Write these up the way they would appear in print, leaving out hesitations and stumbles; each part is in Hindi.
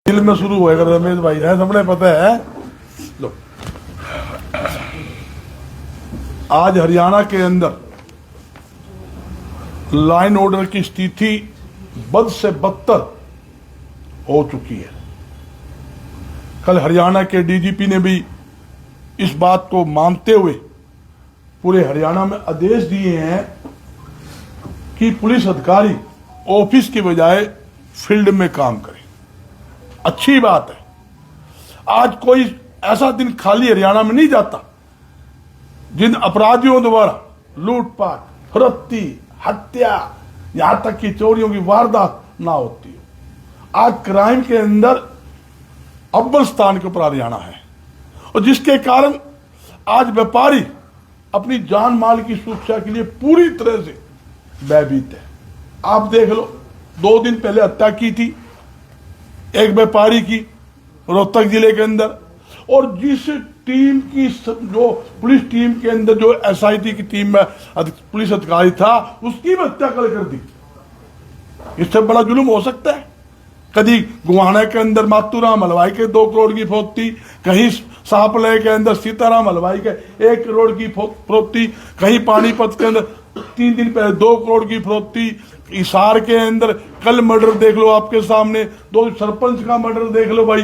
दिल में शुरू होएगा रमेश भाई है, सबने पता है। लो, आज हरियाणा के अंदर लाइन ऑर्डर की स्थिति बद से बदतर हो चुकी है। कल हरियाणा के डीजीपी ने भी इस बात को मानते हुए पूरे हरियाणा में आदेश दिए हैं कि पुलिस अधिकारी ऑफिस की बजाय फील्ड में काम करें। अच्छी बात है। आज कोई ऐसा दिन खाली हरियाणा में नहीं जाता जिन अपराधियों द्वारा लूटपाट, फरोख्ती, हत्या, यहां तक कि चोरियों की वारदात ना होती हो। आज क्राइम के अंदर अव्वल स्थान के ऊपर हरियाणा है और जिसके कारण आज व्यापारी अपनी जान माल की सुरक्षा के लिए पूरी तरह से भयभीत है। आप देख लो, 2 दिन पहले हत्या की थी एक व्यापारी की रोहतक जिले के अंदर, और जिस टीम की जो पुलिस टीम के अंदर जो एसआईटी की टीम में पुलिस अधिकारी था उसकी भी हत्या कर दी। इससे बड़ा जुल्म हो सकता है? कभी गुवाना के अंदर मातूराम हलवाई के 2 करोड़ की फरोख्ती, कहीं सापले के अंदर सीताराम हलवाई के 1 करोड़ की फरोख्ती, कहीं पानीपत के अंदर 3 दिन पहले 2 करोड़ की फरोख्ती, हिसार के अंदर कल मर्डर देख लो आपके सामने, 2 सरपंच का मर्डर देख लो भाई।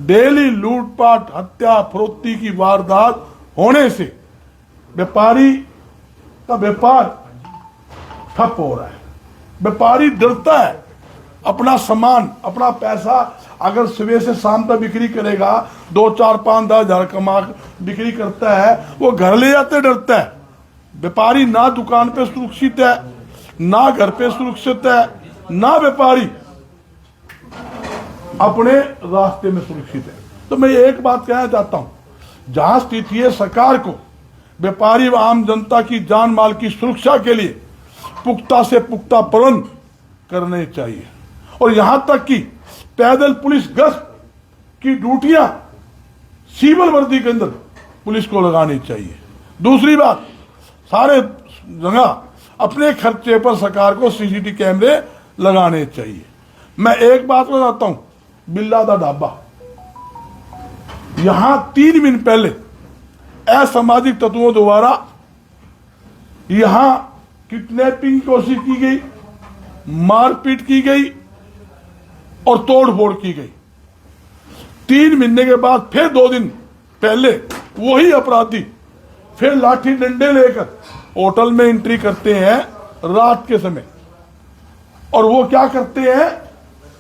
डेली लूटपाट, हत्या, फरोख्ती की वारदात होने से व्यापारी का व्यापार ठप हो रहा है। व्यापारी डरता है अपना सामान, अपना पैसा अगर सुबह से शाम तक बिक्री करेगा, 2, 4, 5, 10 हजार कमा बिक्री करता है, वो घर ले जाते डरता है। व्यापारी ना दुकान पे सुरक्षित है, ना घर पे सुरक्षित है, ना व्यापारी अपने रास्ते में सुरक्षित है। तो मैं एक बात कहना चाहता हूं, जहां स्थिति है, सरकार को व्यापारी व आम जनता की जान माल की सुरक्षा के लिए पुख्ता से पुख्ता प्रबंध करने चाहिए और यहां तक कि पैदल पुलिस गश्त की ड्यूटियां सिविल वर्दी के अंदर पुलिस को लगानी चाहिए। दूसरी बात, सारे जगह अपने खर्चे पर सरकार को सीसीटीवी कैमरे लगाने चाहिए। मैं एक बात बताता हूं, बिल्ला दा ढाबा, यहां 3 दिन पहले असामाजिक तत्वों द्वारा यहां किडनैपिंग की कोशिश की गई, मारपीट की गई और तोड़फोड़ की गई। 3 महीने के बाद फिर 2 दिन पहले वही अपराधी फिर लाठी डंडे लेकर होटल में एंट्री करते हैं रात के समय, और वो क्या करते हैं,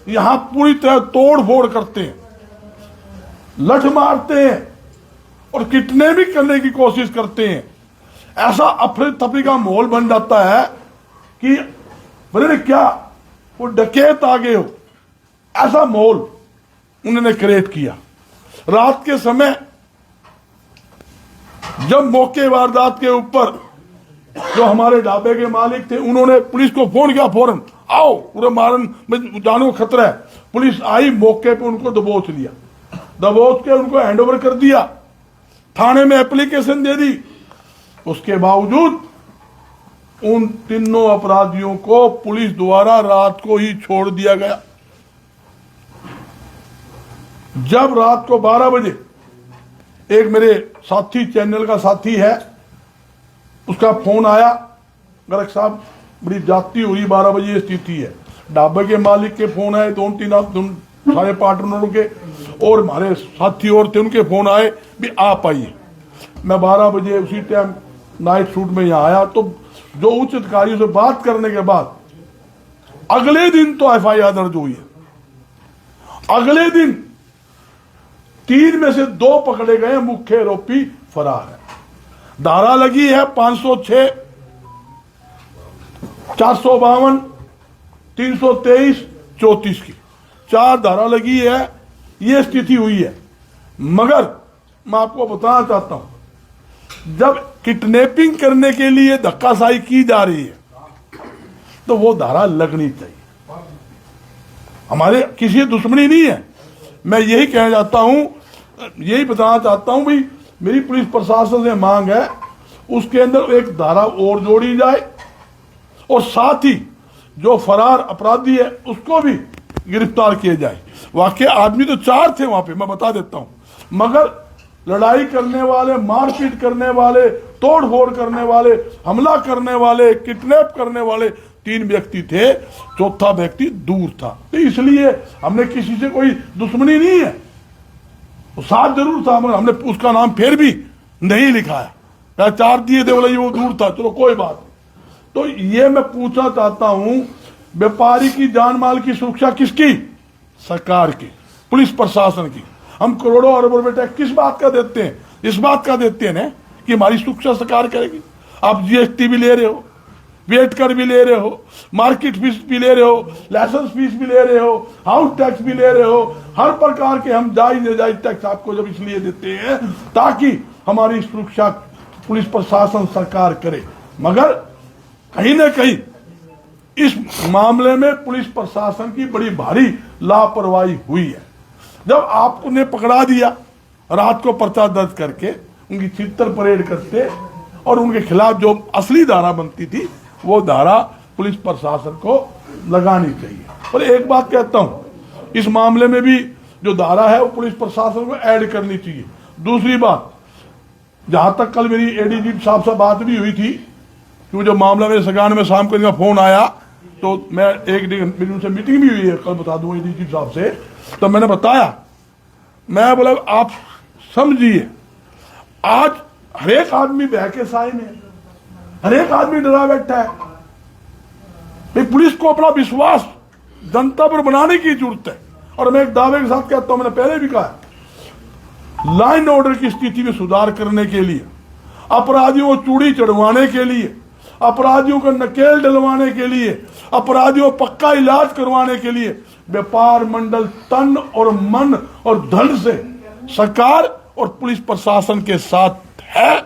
यहां पूरी तरह तोड़फोड़ करते हैं, लठ मारते हैं और किडनैपिंग करने की कोशिश करते हैं। ऐसा अफरा तफरी का माहौल बन जाता है कि बोले क्या वो डकैत आ गए हो, ऐसा माहौल उन्होंने क्रिएट किया। रात के समय जब मौके वारदात के ऊपर जो हमारे ढाबे के मालिक थे, उन्होंने पुलिस को फोन किया, फौरन आओ, पूरे मारन में जानो खतरा है। पुलिस आई, मौके पे उनको दबोच लिया, दबोच के उनको हैंडओवर कर दिया, थाने में एप्लीकेशन दे दी। उसके बावजूद उन तीनों अपराधियों को पुलिस द्वारा रात को ही छोड़ दिया गया। जब रात को 12 बजे एक मेरे साथी, चैनल का साथी है, उसका फोन आया, गरक साहब बड़ी जाती हुई 12 बजे स्थिति है। ढाबे के मालिक के फोन आए, 2-3 सारे पार्टनरों के, और हमारे साथी और थे, उनके फोन आए भी आप आइए। मैं 12 बजे उसी टाइम नाइट शूट में यहाँ आया, तो जो उच्च अधिकारियों से बात करने के बाद अगले दिन तो एफआईआर दर्ज हुई है। अगले दिन 3 में से 2 पकड़े गए, मुख्य आरोपी फरार है। धारा लगी है 506, 452, 323, 34 की 4 धारा लगी है। ये स्थिति हुई है। मगर मैं आपको बताना चाहता हूं, जब किडनैपिंग करने के लिए धक्काशाही की जा रही है तो वो धारा लगनी चाहिए। हमारे किसी दुश्मनी नहीं है। मैं यही कहना चाहता हूं, यही बताना चाहता हूं भाई, मेरी पुलिस प्रशासन से मांग है उसके अंदर एक धारा और जोड़ी जाए और साथ ही जो फरार अपराधी है उसको भी गिरफ्तार किए जाए। वाकई आदमी तो 4 थे वहां पे, मैं बता देता हूं, मगर लड़ाई करने वाले, मारपीट करने वाले, तोड़ फोड़ करने वाले, हमला करने वाले, किडनैप करने वाले 3 व्यक्ति थे, चौथा व्यक्ति दूर था। तो इसलिए हमने किसी से कोई दुश्मनी नहीं है, वो साथ जरूर था मगर हमने उसका नाम फिर भी नहीं लिखाया, या 4 दिए थे, बोला ये वो दूर था, चलो कोई बात नहीं। तो ये मैं पूछना चाहता हूं, व्यापारी की जान माल की सुरक्षा किसकी? सरकार की, पुलिस प्रशासन की। हम करोड़ों अरबों रुपए टैक्स किस बात का देते हैं? इस बात का देते हैं ना कि हमारी सुरक्षा सरकार करेगी। आप जीएसटी भी ले रहे हो, वेट कर भी ले रहे हो, मार्केट फीस भी ले रहे हो, लाइसेंस फीस भी ले रहे हो, हाउस टैक्स भी ले रहे हो, हर प्रकार के हम जायज नाजायज टैक्स आपको जब इसलिए देते हैं ताकि हमारी सुरक्षा पुलिस प्रशासन सरकार करे। मगर कहीं ना कहीं इस मामले में पुलिस प्रशासन की बड़ी भारी लापरवाही हुई है। जब आपको ने पकड़ा दिया, रात को पर्चा दर्ज करके उनकी छितर परेड करते और उनके खिलाफ जो असली धारा बनती थी वो धारा पुलिस प्रशासन को लगानी चाहिए। और एक बात कहता हूं, इस मामले में भी जो धारा है वो पुलिस प्रशासन को ऐड करनी चाहिए। दूसरी बात, जहां तक कल मेरी एडीजी साहब से बात भी हुई थी, क्योंकि जो मामला मेरे सगान में शाम को इनका फोन आया तो मैं एक दिन उनसे मीटिंग भी हुई है, कल बता दूं एडीजी साहब से, तो मैंने बताया, मैं बोला आप समझिए, आज हरेक आदमी बह के साए में, हरेक आदमी डरा बैठा है। पुलिस को अपना विश्वास जनता पर बनाने की जरूरत है। और मैं एक दावे के साथ कहता हूं, मैंने पहले भी कहा, लाइन ऑर्डर की स्थिति में सुधार करने के लिए, अपराधियों को चूड़ी चढ़वाने के लिए, अपराधियों को नकेल डलवाने के लिए, अपराधियों को पक्का इलाज करवाने के लिए व्यापार मंडल तन और मन और धन से सरकार और पुलिस प्रशासन के साथ है।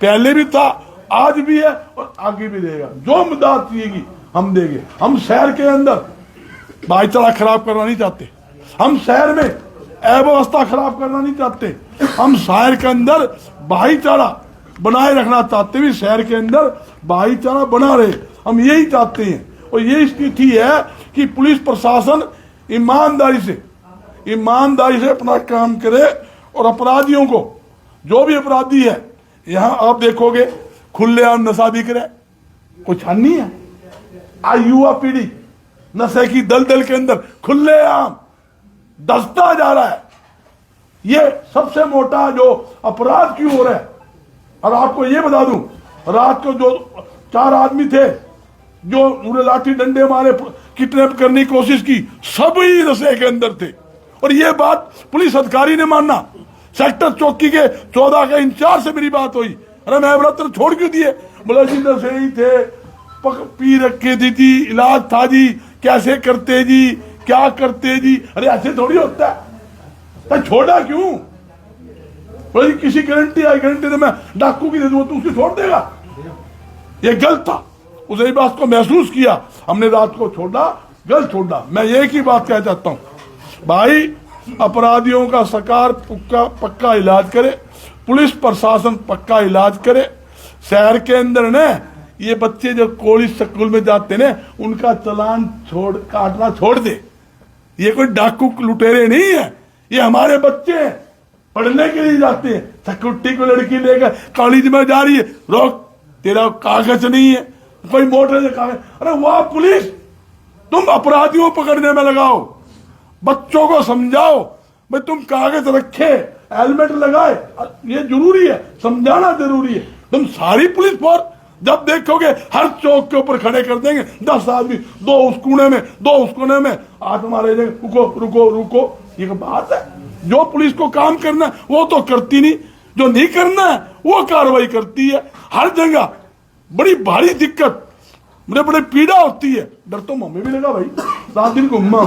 पहले भी था, आज भी है और आगे भी रहेगा। जो मदद चाहिएगी हम देंगे। हम शहर के अंदर भाईचारा खराब करना नहीं चाहते, हम शहर में अव्यवस्था खराब करना नहीं चाहते, हम शहर के अंदर भाईचारा बनाए रखना चाहते हैं। शहर के अंदर भाईचारा बना रहे, हम यही चाहते हैं। और यही स्थिति है कि पुलिस प्रशासन ईमानदारी से अपना काम करे और अपराधियों को, जो भी अपराधी है, यहां आप देखोगे खुलेआम नशा बिक रहा है, कोई छान नहीं है। आज युवा पीढ़ी नशे की दलदल के अंदर खुलेआम दसता जा रहा है। ये सबसे मोटा जो अपराध की ओर है। और आपको ये बता दूं, रात को जो 4 आदमी थे जो उन्हें लाठी डंडे मारे, किडनैप करने की कोशिश की, सभी नशे के अंदर थे। और ये बात पुलिस अधिकारी ने माना। सेक्टर चौकी के 14 के इंचार्ज से मेरी बात हुई, अरे मैं व्रत छोड़ क्यों दिए? बोला जी नशे ही थे, पी रखे थी जी, इलाज था जी, कैसे करते जी, क्या करते जी? अरे ऐसे थोड़ी होता है, तो छोड़ा क्यों? बोला जी किसी गारंटी आई, गारंटी तो मैं डाकू की दे दूंगा, तू उसे छोड़ देगा? ये गलत था। उसने बात को महसूस किया, हमने रात को छोड़ा, गलत छोड़ा। मैं एक ही बात कहना चाहता हूं, भाई अपराधियों का सरकार पक्का इलाज करे, पुलिस प्रशासन पक्का इलाज करे। शहर के अंदर ने ये बच्चे जो कॉलेज स्कूल में जाते ने, उनका चालान काटना छोड़ दे। ये कोई डाकू लुटेरे नहीं है, ये हमारे बच्चे हैं, पढ़ने के लिए जाते हैं। सिक्योरिटी को लड़की लेकर कॉलेज में जा रही है, रोक, तेरा कागज नहीं है, कोई मोटर से कागज। अरे वाह पुलिस, तुम अपराधियों पकड़ने में लगाओ, बच्चों को समझाओ, भाई तुम कागज रखे, हेलमेट लगाए, ये जरूरी है, समझाना जरूरी है। तुम सारी पुलिस फोर्स जब देखोगे हर चौक के ऊपर खड़े कर देंगे 10 आदमी, 2 उस कोने में, 2 उस कोने में, आज हमारे रुको रुको रुको, ये बात है। जो पुलिस को काम करना है वो तो करती नहीं, जो नहीं करना है वो कार्रवाई करती है। हर जगह बड़ी भारी दिक्कत, मुझे बड़ी पीड़ा होती है। डर तो मम्मी भी लगा भाई, 7 दिन घूमा,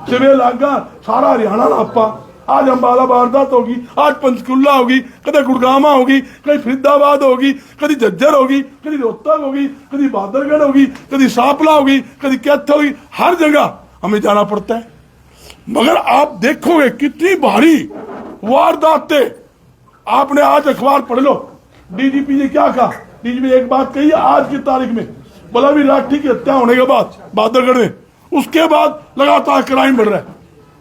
सिवे लागा सारा हरियाणा नापा। आज अम्बाला वारदात होगी, आज पंचकुला होगी, कभी गुड़गामा होगी, कभी फरीदाबाद होगी, कभी झज्जर होगी, कभी रोहतक होगी, कभी बादरगढ़ होगी, कभी सांपला होगी, कभी कैथ होगी। हर जगह हमें जाना पड़ता है। मगर आप देखोगे कितनी भारी वारदातें। आपने आज अखबार पढ़ लो, डीजीपी ने क्या कहा। डीजीपी ने एक बात कही आज की तारीख में, बोला भी लाठी की हत्या होने के बाद बादरगढ़ में उसके बाद लगातार क्राइम बढ़ रहा है।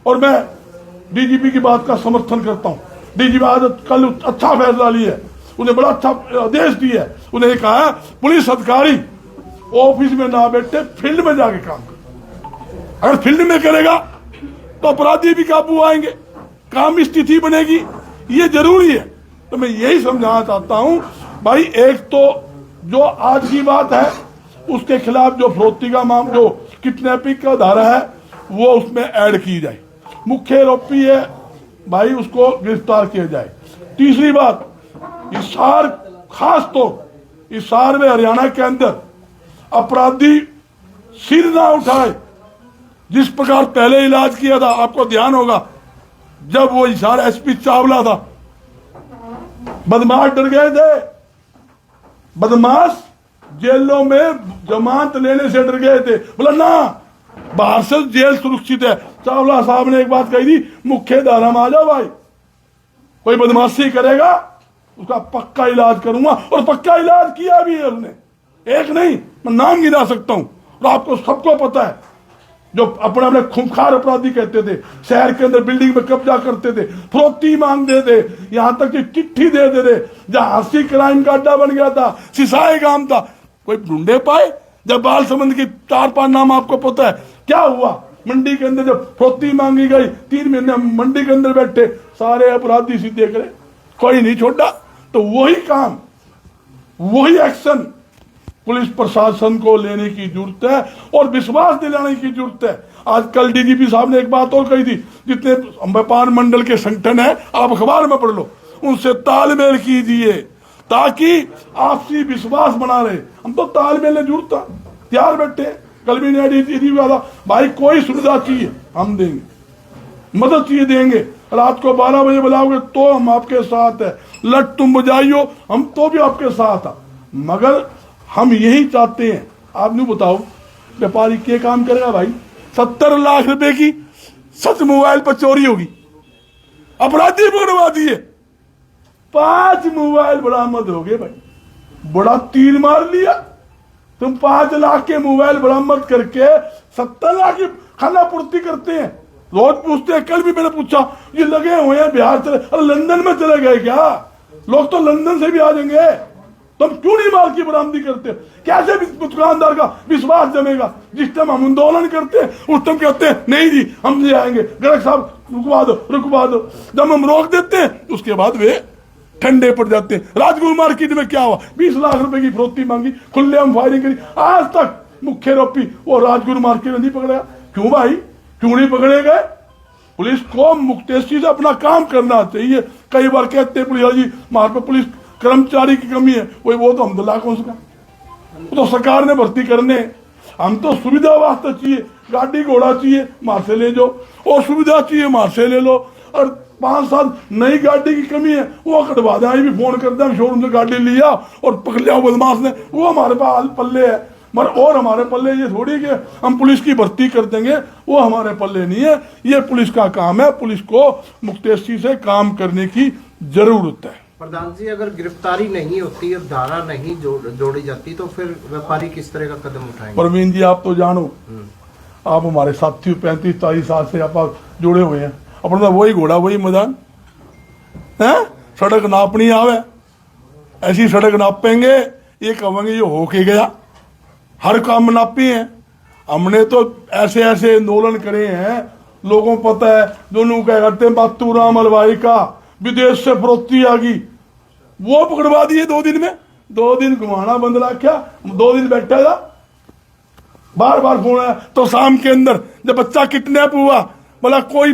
और मैं डीजीपी की बात का समर्थन करता हूँ। डीजीपी आज कल अच्छा फैसला लिया है, उन्हें बड़ा अच्छा आदेश दिया है। उन्हें कहा है पुलिस अधिकारी ऑफिस में ना बैठे फील्ड में जाके काम करे। अगर फील्ड में करेगा तो अपराधी भी काबू आएंगे, काम की स्थिति बनेगी, ये जरूरी है। तो मैं यही समझाना चाहता हूं भाई, एक तो जो आज की बात है उसके खिलाफ जो फरोख्ती का मामला, जो किडनैपिंग का धारा है वो उसमें ऐड की जाए। मुख्य आरोपी है भाई, उसको गिरफ्तार किया जाए। तीसरी बात, हिसार, खास तो हिसार में हरियाणा के अंदर अपराधी सिर ना उठाए। जिस प्रकार पहले इलाज किया था, आपको ध्यान होगा, जब वो हिसार एसपी चावला था, बदमाश डर गए थे। बदमाश जेलों में जमानत लेने से डर गए थे, बोला ना बाहर से जेल सुरक्षित है। चावला साहब ने एक बात कही थी, मुख्य धारा में आ जाओ भाई, कोई बदमाशी करेगा उसका पक्का इलाज करूंगा। और पक्का इलाज किया भी है उसने, एक नहीं, मैं नाम गिना सकता हूं। और आपको सबको पता है, जो अपने अपने खूंखार अपराधी कहते थे, शहर के अंदर बिल्डिंग में कब्जा करते थे, फरोख्ती मांगते थे, यहां तक कि चिट्ठी देते थे। जहां हंसी क्राइम का अड्डा बन गया था, सिसाई गांव था, कोई ढूंढे पाए? जब बाल संबंध के 4-5 नाम आपको पता है, क्या हुआ मंडी के अंदर जब फरोख्ती मांगी गई, 3 महीने मंडी के अंदर बैठे सारे अपराधी सीधे करे, कोई नहीं छोड़ा। तो वही काम, वही एक्शन पुलिस प्रशासन को लेने की जरूरत है और विश्वास दिलाने की जरूरत है। आज कल डीजीपी साहब ने एक बात और कही थी, जितने व्यापार मंडल के संगठन है आप अखबार में पढ़ लो, उनसे तालमेल कीजिए ताकि आपसी विश्वास बना रहे। हम तो तालमेल में जरूरत था, तैयार बैठे। कल भी भाई कोई सुविधा चाहिए हम देंगे, मदद चाहिए देंगे। रात को 12 बजे बुलाओगे तो हम आपके साथ है, लट तुम बजाइयो हम तो भी आपके साथ है। मगर हम यही चाहते हैं, आप नहीं बताओ व्यापारी क्या काम करेगा भाई? 70 लाख रुपए की सच मोबाइल पर चोरी होगी, अपराधी पकड़वा दिए, 5 मोबाइल बरामद हो गए भाई। बड़ा तीर मार लिया तुम, 5 लाख के मोबाइल बरामद करके 70 लाख की खाना पूर्ति करते हैं। रोज पूछते हैं, कल भी मैंने पूछा, ये लगे हुए हैं बिहार चले, अरे लंदन में चले गए क्या? लोग तो लंदन से भी आ जाएंगे, तुम क्यों नहीं माल की बरामदी करते? कैसे दुकानदार का विश्वास जमेगा? जिस टाइम हम आंदोलन करते हैं उस टाइम कहते हैं नहीं जी हम ले आएंगे, गलत साहब रुकवा दो। जब हम रोक देते हैं उसके बाद वे ठंडे पड़ जाते हैं। राजगुरु मार्केट में क्या हुआ, 20 लाख रुपए की फरोख्ती मांगी, खुलेआम फायरिंग करी, आज तक मुख्य आरोपी वो राजगुरु मार्केट में नहीं पकड़ा। क्यों भाई, क्यों नहीं पकड़े गए? पुलिस को मुक्तेशी से अपना काम करना चाहिए। कई बार कहते हैं पुलिस जी हमारे पे पुलिस कर्मचारी की कमी है, वो तो अहमदुल्ला कौन सा, वो तो सरकार ने भर्ती करने। हम तो सुविधा वास्ते चाहिए, गाड़ी घोड़ा चाहिए मार से ले जाओ, और सुविधा चाहिए मार से ले लो। और 5 साल नई गाड़ी की कमी है वो कटवा दें, भी फोन कर दें शोरूम से गाड़ी लिया और पकड़ लिया बदमाश ने, वो हमारे पास पल्ले है। मगर और हमारे पल्ले ये थोड़ी कि हम पुलिस की भर्ती कर देंगे, वो हमारे पल्ले नहीं है। ये पुलिस का काम है, पुलिस को मुक्तेशी से काम करने की जरूरत है। प्रधान जी, अगर गिरफ्तारी नहीं होती, अब धारा नहीं जोड़ी जाती तो फिर व्यापारी किस तरह का कदम उठाएंगे? प्रवीण जी आप तो जानो, आप हमारे साथी 35-40 साल से आप जुड़े हुए हैं, अपना वही घोड़ा वही मैदान है। सड़क नापनी आवे, ऐसी सड़क नापेंगे, ये कहेंगे ये होके गया, हर काम नापी है। हमने तो ऐसे ऐसे आंदोलन करे हैं, लोगों को पता है, दोनों क्या करते हैं, बातूराम अलवाई का विदेश से फरोख्ती आ गई, वो पकड़वा दिए 2 दिन में। 2 दिन घुमाना बंद रखा, 2 दिन बैठा था, बार बार फोन आया। तो शाम के अंदर जब बच्चा किडनैप हुआ, बोला कोई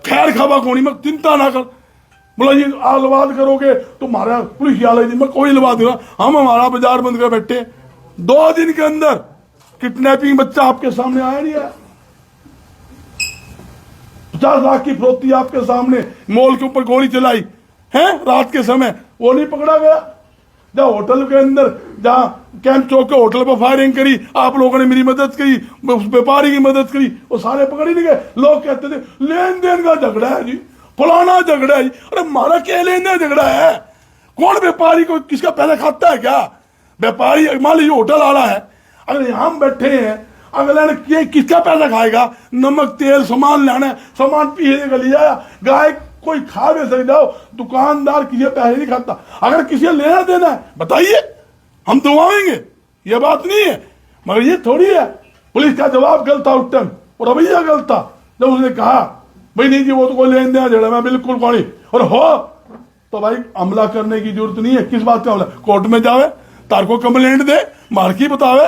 खैर खबा कोनी, मैं चिंता ना कर, बोला ये लवाद करोगे तुम्हारा पुलिस मैं कोई लवाद दूंगा, हम हमारा बाजार बंद कर बैठे। 2 दिन के अंदर किडनैपिंग बच्चा आपके सामने आया नहीं है, 50 लाख की फरोख्ती आपके सामने, मॉल के ऊपर गोली चलाई है रात के समय, वो नहीं पकड़ा गया। जहाँ होटल के अंदर, जहाँ कैंप चौक के होटल पर फायरिंग करी, आप लोगों ने मेरी मदद करी, उस व्यापारी की मदद करी, वो सारे पकड़ नहीं गए। लोग कहते थे लेन देन का झगड़ा है जी, फलाना झगड़ा है जी। अरे हमारा क्या लेन देन झगड़ा है? कौन व्यापारी को किसका पहले खाता है क्या? व्यापारी मान लीजिए होटल वाला है, अगर यहां बैठे हैं, अगले ने किसका पैसा खाएगा? नमक तेल सामान लाना है, सामान पीने का लिया, गाय कोई खा भी सकता हो, दुकानदार किसी पैसे नहीं खाता। अगर किसी लेना देना है बताइए, हम दुआएंगे, ये बात नहीं है। मगर ये थोड़ी है पुलिस का जवाब गलत था उस टाइम, और रवैया गलत था जब उसने कहा भाई नहीं जी वो तो कोई लेन देना जड़ा मैं बिल्कुल कौन, और हो तो भाई हमला करने की जरूरत नहीं है। किस बात का हमला? कोर्ट में जावे, तार को कंप्लेंट दे, मार्की बतावे।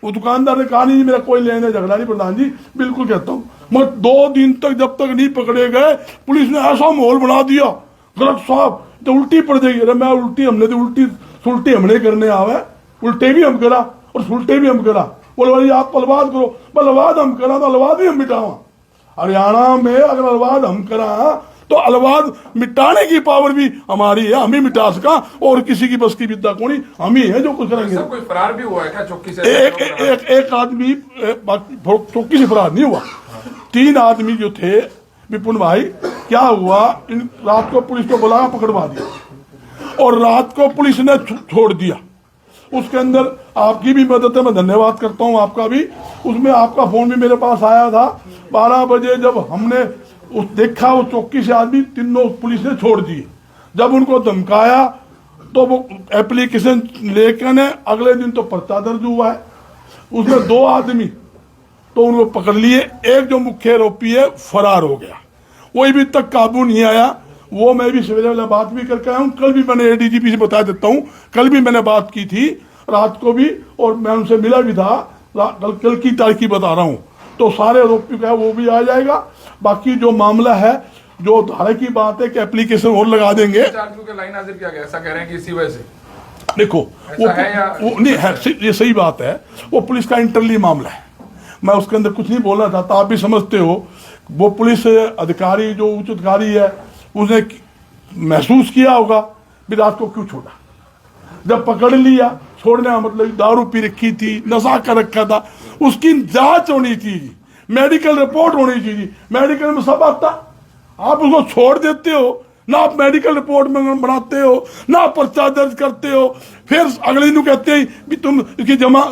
वो दुकानदार ने कहा नहीं मेरा कोई लेन देना झगड़ा नहीं प्रधान जी, बिल्कुल कहता हूँ। मगर 2 दिन तक जब तक नहीं पकड़े गए पुलिस ने ऐसा माहौल बना दिया, गलत साहब तो उल्टी पड़ जाएगी। अरे मैं उल्टी हमने तो उल्टी सुलटी हमने करने आवे, उल्टे भी हम करा और सुलटे भी हम करा। बोले भाई आप अलवाद करो, बोले अलवाद हम करा तो अलवाद भी हम मिटावा। हरियाणा में अगर अलवाद हम करा तो अलवाद मिटाने की पावर भी हमारी है, हम ही मिटा सका, और किसी की बस की विद्या कोनी, हम ही है जो कुछ करेंगे। कोई फरार भी हुआ है क्या चौकी से? एक आदमी चौकी से फरार नहीं हुआ, 3 आदमी जो थे। विपुल भाई क्या हुआ, रात को पुलिस को बुलाया, पकड़वा दिया और रात को पुलिस ने छोड़ दिया। उसके अंदर आपकी भी मदद है, मैं धन्यवाद करता हूं आपका भी। उसमें आपका फोन भी मेरे पास आया था 12 बजे, जब हमने उस देखा वो चौकी से आदमी तीनों पुलिस ने छोड़ दिए। जब उनको धमकाया तो वो एप्लीकेशन लेकर ने अगले दिन तो पर्चा दर्ज हुआ है, उसमें 2 आदमी तो उनको पकड़ लिए। एक जो मुख्य आरोपी है फरार हो गया, वो अभी तक काबू नहीं आया। वो मैं भी सवेरे वाला बात भी करके आया हूँ, कल भी मैंने एडीजीपी से बता देता हूँ, कल भी मैंने बात की थी रात को भी, और मैं उनसे मिला भी था। कल की तारीख की बता रहा हूँ, तो सारे आरोपी का वो भी आ जाएगा। बाकी जो मामला है, जो धारा की बात है कि एप्लीकेशन और लगा देंगे, लाइन हाजिर किया गया, ऐसा कह रहे हैं कि इसी वजह से। देखो वो नहीं है, ये सही बात है, वो पुलिस का इंटरनली मामला है, मैं उसके अंदर कुछ नहीं बोलना चाहता। आप भी समझते हो वो पुलिस अधिकारी जो उच्च अधिकारी है उसने महसूस किया होगा भी रात को क्यों छोड़ा। जब पकड़ लिया, छोड़ने का मतलब दारू पी रखी थी, नशा कर रखा था, उसकी जांच होनी चाहिए, मेडिकल रिपोर्ट होनी चाहिए। मेडिकल में सब आता, आप उसको छोड़ देते हो ना, आप मेडिकल रिपोर्ट में बनाते हो ना, पर्चा दर्ज करते हो, फिर अगले दिन कहते हैं भी तुम इसकी जमा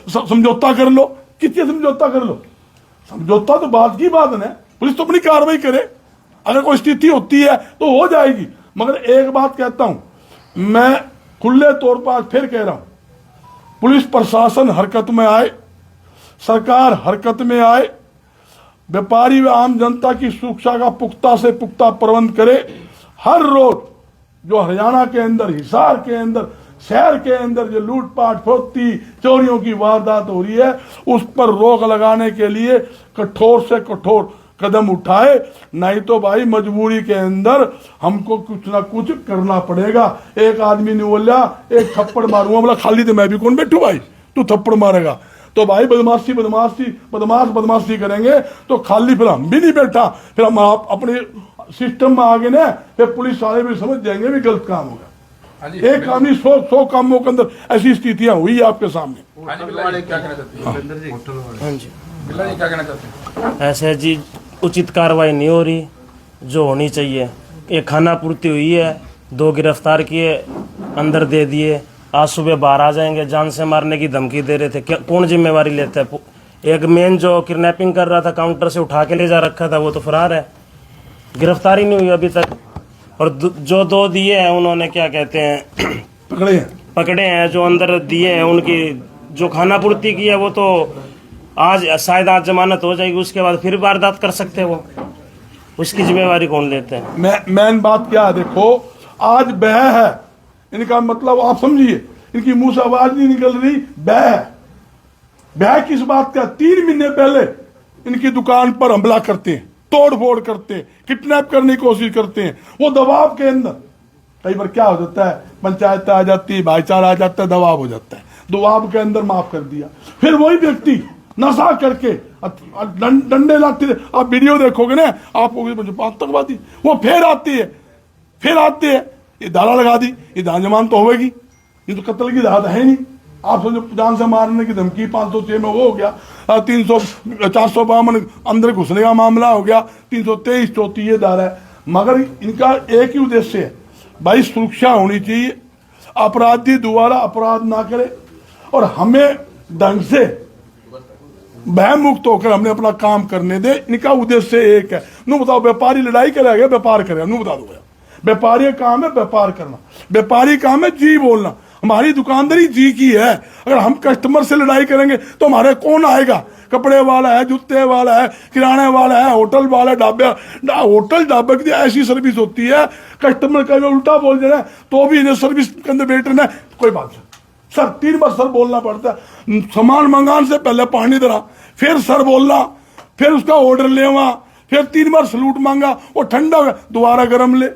समझौता कर लो। किससे समझौता कर लो? समझौता तो बात की बात है, पुलिस तो अपनी कार्रवाई करे, अगर कोई स्थिति होती है तो हो जाएगी। मगर एक बात कहता हूं, मैं खुले तौर पर आज फिर कह रहा हूं, पुलिस प्रशासन हरकत में आए, सरकार हरकत में आए, व्यापारी व आम जनता की सुरक्षा का पुख्ता से पुख्ता प्रबंध करे। हर रोज जो हरियाणा के अंदर, हिसार के अंदर, शहर के अंदर जो लूटपाट, फरोख्ती, चोरियों की वारदात हो रही है, उस पर रोक लगाने के लिए कठोर से कठोर कदम उठाए, नहीं तो भाई मजबूरी के अंदर हमको कुछ ना कुछ करना पड़ेगा। एक आदमी ने बोला एक थप्पड़ मारूंगा, बोला खाली तो मैं भी कौन बैठू भाई, तू थप्पड़ मारेगा तो भाई बदमाशी बदमाशी बदमाश बदमाशी करेंगे तो खाली फिर हम भी नहीं बैठा, फिर हम आप अपने सिस्टम में आगे ना, फिर पुलिस वाले भी समझ जाएंगे भी गलत काम होगा। एक काम नहीं, 100 कामों के अंदर ऐसी स्थितियां हुई है आपके सामने। ऐसे जी उचित कार्रवाई नहीं हो रही जो होनी चाहिए। एक खाना पूर्ति हुई है, 2 गिरफ्तार किए, अंदर दे दिए, आज सुबह बाहर आ जाएंगे, जान से मारने की धमकी दे रहे थे। कौन जिम्मेवारी लेता है? एक मेन जो किडनैपिंग कर रहा था, काउंटर से उठा के ले जा रखा था, वो तो फरार है, गिरफ्तारी नहीं हुई अभी तक। और जो 2 दिए हैं उन्होंने क्या कहते हैं पकड़े हैं, जो अंदर दिए हैं उनकी जो खाना पूर्ति की है वो तो आज शायद आज जमानत हो जाएगी, उसके बाद फिर वारदात कर सकते हैं वो, उसकी जिम्मेवारी कौन लेते हैं? मेन बात क्या है, देखो आज बह है, इनका मतलब आप समझिए, इनकी मुंह से आवाज नहीं निकल रही, बह है। बह किस बात का? 3 महीने पहले इनकी दुकान पर हमला करते हैं, तोड़ फोड़ करते हैं, किडनैप करने की कोशिश करते हैं, वो दबाव के अंदर। कई बार क्या हो जाता है, पंचायत आ जाती है, भाईचारा आ जाता है, दबाव हो जाता है, दबाव के अंदर माफ कर दिया। फिर वही व्यक्ति नशा करके डंडे लाते, आप वीडियो देखोगे ना आप आतंकवादी, वो फिर आती है, ये धारा लगा दी, ये जान जमान तो होगी, ये तो कत्ल की धारा है नहीं। आप समझो जान से मारने की धमकी 506 में वो हो गया, 452 अंदर घुसने का मामला हो गया, 323 34 ये धारा है। मगर इनका एक ही उद्देश्य है भाई, सुरक्षा होनी चाहिए, अपराधी दोबारा अपराध ना करे और हमें ढंग से भय मुक्त होकर हमने अपना काम करने दे। इनका उद्देश्य एक है, नू बताओ व्यापारी लड़ाई करेगा व्यापार करेगा, नू बता दो। व्यापारी काम है व्यापार करना, व्यापारी काम है जी बोलना। हमारी दुकानदारी जी की है। अगर हम कस्टमर से लड़ाई करेंगे तो हमारे कौन आएगा? कपड़े वाला है, जूते वाला है, किराने वाला है, होटल वाला है, होटल ढाबे की ऐसी सर्विस होती है, कस्टमर का उल्टा बोल देना तो भी इन्हें सर्विस के अंदर बैठना है। कोई बात नहीं सर, 3 बार सर बोलना पड़ता है। सामान मंगाने से पहले पानी देना, फिर सर बोलना, फिर उसका ऑर्डर लेवा, फिर 3 बार सलूट मांगा, वो ठंडा हो गया दोबारा गर्म ले।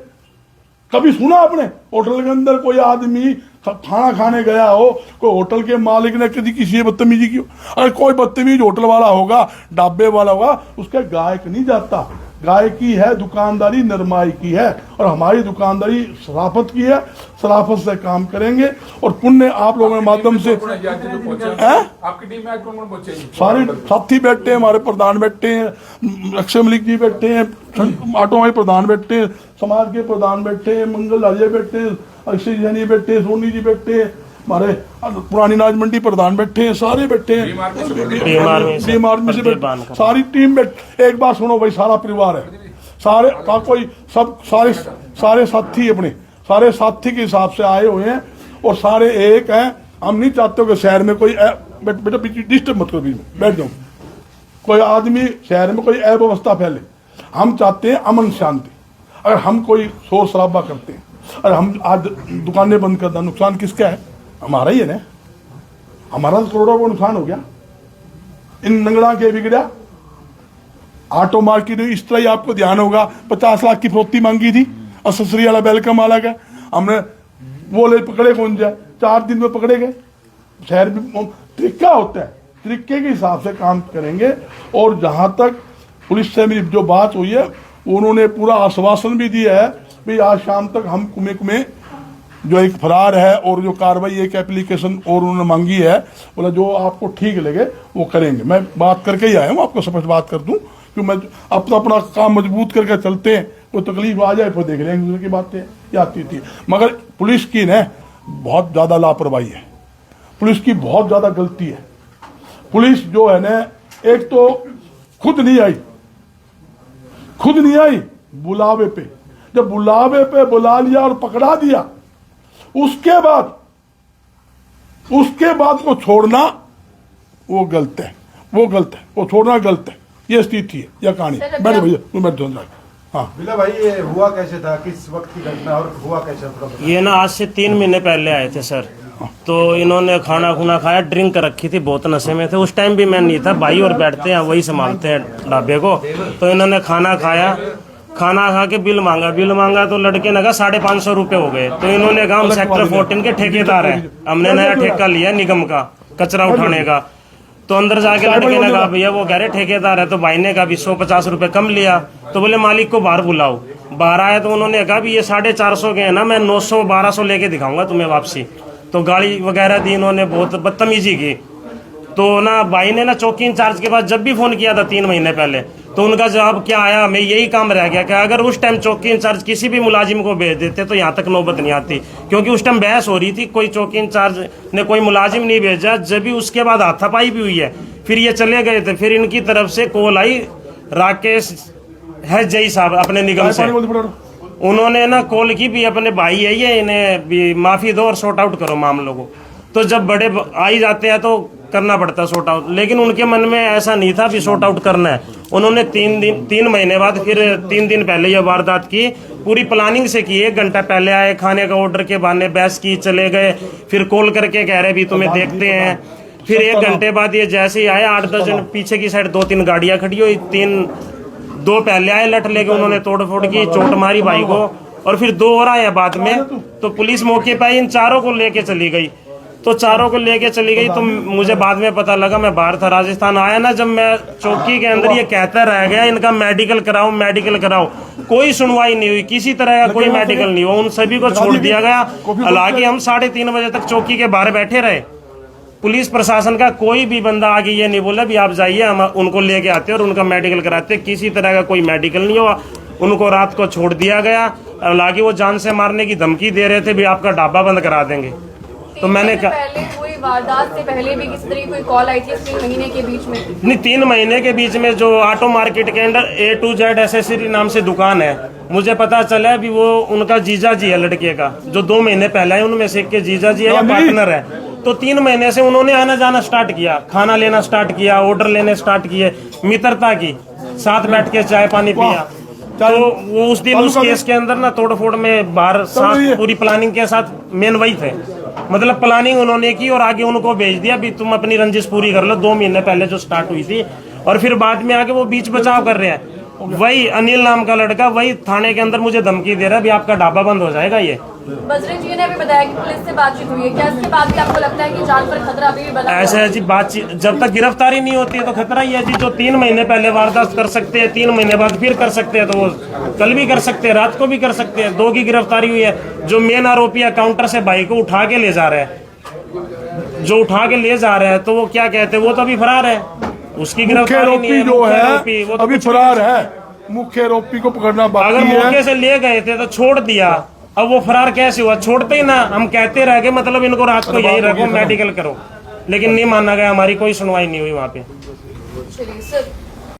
कभी सुना आपने होटल के अंदर कोई आदमी खाना खाने गया हो, कोई होटल के मालिक ने कभी किसी से बदतमीजी की हो? अगर कोई बदतमीज होटल वाला होगा, ढाबे वाला होगा, उसका गायक नहीं जाता। गायकी है, दुकानदारी नरमाई की है, और हमारी दुकानदारी शराफत की है। शराफत से काम करेंगे और पुण्य आप लोगों के माध्यम से। आपकी टीम में आज कौन कौन पहुंचे? सारे साथी बैठे हैं, हमारे प्रधान बैठे हैं, अक्षय मलिक जी बैठे हैं, आटो भाई प्रधान बैठे हैं, समाज के प्रधान बैठे हैं, मंगल राजे बैठे हैं, अक्षय जैनी बैठे हैं, सोनी जी बैठे हैं, हमारे पुरानी नाज मंडी प्रधान बैठे हैं, सारे बैठे हैं, टीम आर्मी से बैठे, सारी टीम बैठ। एक बात सुनो भाई, सारा परिवार है, सारे का कोई सब सारे साथी अपने सारे साथी के हिसाब से आए हुए हैं और सारे एक हैं। हम नहीं चाहते कि शहर में कोई बेटा डिस्टर्ब मत करो, बीच में बैठ जाओ, कोई आदमी शहर में कोई अव्यवस्था फैले। हम चाहते हैं अमन शांति। अगर हम कोई शोर शराबा करते हैं, अगर हम आज दुकानें बंद कर दें, नुकसान किसका है? हमारा ही है ना। हमारा तो करोड़ों का नुकसान हो गया, इन नंगड़ा के बिगड़ा। ऑटो मार्केट इस तरह ही आपको ध्यान होगा, 50 लाख की फरोख्ती मांगी थी अससरी वाला वेलकम वाला का, हमने वो ले पकड़े कौन जाए, 4 दिन में पकड़े गए। शहर में तरीका होता है, तरीके के हिसाब से काम करेंगे। और जहां तक पुलिस से मेरी जो बात हुई है, उन्होंने पूरा आश्वासन भी दिया है भाई आज शाम तक हम कुमे जो एक फरार है और जो कार्रवाई एक एप्लीकेशन और उन्होंने मांगी है, बोला जो आपको ठीक लगे वो करेंगे। मैं बात करके ही आया हूँ, आपको स्पष्ट बात कर दूं कि मैं अपना काम मजबूत करके चलते हैं, कोई तकलीफ आ जाए फिर देख लेंगे, दूसरे की बातें ये आती थी। मगर पुलिस की ना बहुत ज़्यादा लापरवाही है, पुलिस की बहुत ज़्यादा गलती है। पुलिस जो है ना, एक तो खुद नहीं आई बुलावे पे, जब बुलावे पे बुला लिया और पकड़ा दिया, उसके बाद को छोड़ना वो गलत है, वो छोड़ना गलत है। ये स्थिति है, यह कहानी। बैठो भैया, तुम बैठो। हाँ बिला भाई, ये हुआ कैसे था, किस वक्त की घटना और हुआ कैसे था? ये ना आज से 3 महीने पहले आए थे सर। तो इन्होंने खाना खुना खाया, ड्रिंक रखी थी, बहुत नशे में थे। उस टाइम भी मैं नहीं था, भाई और बैठते हैं वही संभालते हैं ढाबे को। तो इन्होंने खाना खाया, खाना खा के बिल मांगा तो लड़के ने कहा 550 रुपये हो गए। तो इन्होंने कहा हम सेक्टर 14 के ठेकेदार हैं, हमने नया ठेका लिया निगम का कचरा उठाने का। तो अंदर जाके लड़के ने कहा भैया वो कह रहे ठेकेदार है। तो भाई ने कहा भी 150 रुपये कम लिया। तो बोले मालिक को बाहर बुलाओ। बाहर आया तो उन्होंने कहा भी ये 450 के है ना, मैं 900-1200 लेके दिखाऊंगा तुम्हें वापसी। तो गाड़ी वगैरह दी, इन्होंने बहुत बदतमीजी की। तो ना भाई ने ना चौकी इंचार्ज के पास जब भी फोन किया था 3 महीने पहले, तो उनका जवाब क्या आया, हमें यही काम रह गया कि अगर उस टाइम चौकी इंचार्ज किसी भी मुलाजिम को भेज देते तो यहाँ तक नौबत नहीं आती। क्योंकि उस टाइम बहस हो रही थी, कोई चौकी इंचार्ज ने कोई मुलाजिम नहीं भेजा। जब भी उसके बाद हाथापाई भी हुई है, फिर ये चले गए थे। फिर इनकी तरफ से कॉल आई राकेश है जई साहब अपने निगम से, उन्होंने ना कॉल की भी अपने भाई है ये, इन्हें भी माफी दो और सॉर्ट आउट करो मामलों को। तो जब बड़े आ ही जाते हैं तो करना पड़ता है सॉर्ट आउट, लेकिन उनके मन में ऐसा नहीं था भी सॉर्ट आउट करना है। उन्होंने 3 महीने बाद फिर 3 दिन पहले यह वारदात की, पूरी प्लानिंग से की। 1 घंटा पहले आए, खाने का ऑर्डर के बहाने बहस की, चले गए। फिर कॉल करके कह रहे भी तुम्हें देखते हैं। फिर 1 घंटे बाद ये जैसे ही आए, 8-10 जन पीछे की साइड 2-3 गाड़ियां खड़ी हुई, 2 पहले आए, लठ लेके उन्होंने तोड़ फोड़ की, चोट मारी भाई को। और फिर 2 और आए बाद में। तो पुलिस मौके पर इन चारों को लेके चली गई। तो चारों को लेके चली गई। तो मुझे बाद में पता लगा, मैं बाहर था, राजस्थान आया ना, जब मैं चौकी के अंदर ये कहता रह गया इनका मेडिकल कराओ। कोई सुनवाई नहीं हुई, किसी तरह का कोई मेडिकल नहीं हुआ, उन सभी को छोड़ दिया गया। हालांकि हम 3:30 बजे तक चौकी के बाहर बैठे रहे। पुलिस प्रशासन का कोई भी बंदा आगे ये नहीं बोला भी आप जाइए, हम उनको लेके आते और उनका मेडिकल कराते। किसी तरह का कोई मेडिकल नहीं हुआ, उनको रात को छोड़ दिया गया। हालांकि वो जान से मारने की धमकी दे रहे थे भी आपका ढाबा बंद करा देंगे। तो मैंने कहा पहले कोई वारदात से पहले भी किसी तरह की कोई कॉल आई थी इस 3 महीने के बीच में? नहीं, 3 महीने के बीच में जो ऑटो मार्केट के अंदर A to Z एसेसरी नाम से दुकान है, मुझे पता चला है भी वो उनका जीजा जी है लड़के का, जो 2 महीने पहले है, उनमें से एक के जीजा जी है या पार्टनर है। तो 3 महीने से उन्होंने आना जाना स्टार्ट किया, खाना लेना स्टार्ट किया, ऑर्डर लेने स्टार्ट किए, मित्रता की, साथ बैठ के चाय पानी पिया। तो वो उस दिन उस केस के अंदर ना तोड़ फोड़ में बाहर साथ पूरी प्लानिंग के साथ मेन वही थे, मतलब प्लानिंग उन्होंने की और आगे उनको भेज दिया भी तुम अपनी रंजिश पूरी कर लो, 2 महीने पहले जो स्टार्ट हुई थी। और फिर बाद में आके वो बीच बचाव कर रहे हैं। वही अनिल नाम का लड़का वही थाने के अंदर मुझे धमकी दे रहा है भी आपका ढाबा बंद हो जाएगा। ये बजरंग जी ने भी बताया कि पुलिस से बातचीत हुई है, क्या इसके बाद भी आपको लगता है कि जान पर खतरा अभी भी बना हुआ है? ऐसा है जी, बातचीत जब तक गिरफ्तारी नहीं होती है तो खतरा ही है जी। जो 3 महीने पहले वारदात कर सकते हैं, 3 महीने बाद फिर कर सकते हैं, तो वो कल भी कर सकते हैं, रात को भी कर सकते हैं। 2 की गिरफ्तारी हुई है। जो मेन आरोपी है काउंटर से भाई को उठा के ले जा रहे हैं, जो उठा के ले जा रहे हैं, तो वो क्या कहते हैं, वो तो अभी फरार है, उसकी मुख्य गिरफ्तारी नहीं आरोपी है। जो मुख्य है आरोपी वो तो अभी कुछ फरार है। मुख्य आरोपी को पकड़ना बाकी अगर है। मौके से ले गए थे तो छोड़ दिया, अब वो फरार कैसे हुआ? छोड़ते ही ना, हम कहते रह गए मतलब इनको रात को यही रखो, मेडिकल करो, लेकिन नहीं माना गया, हमारी कोई सुनवाई नहीं हुई वहाँ पे। चलिए सर,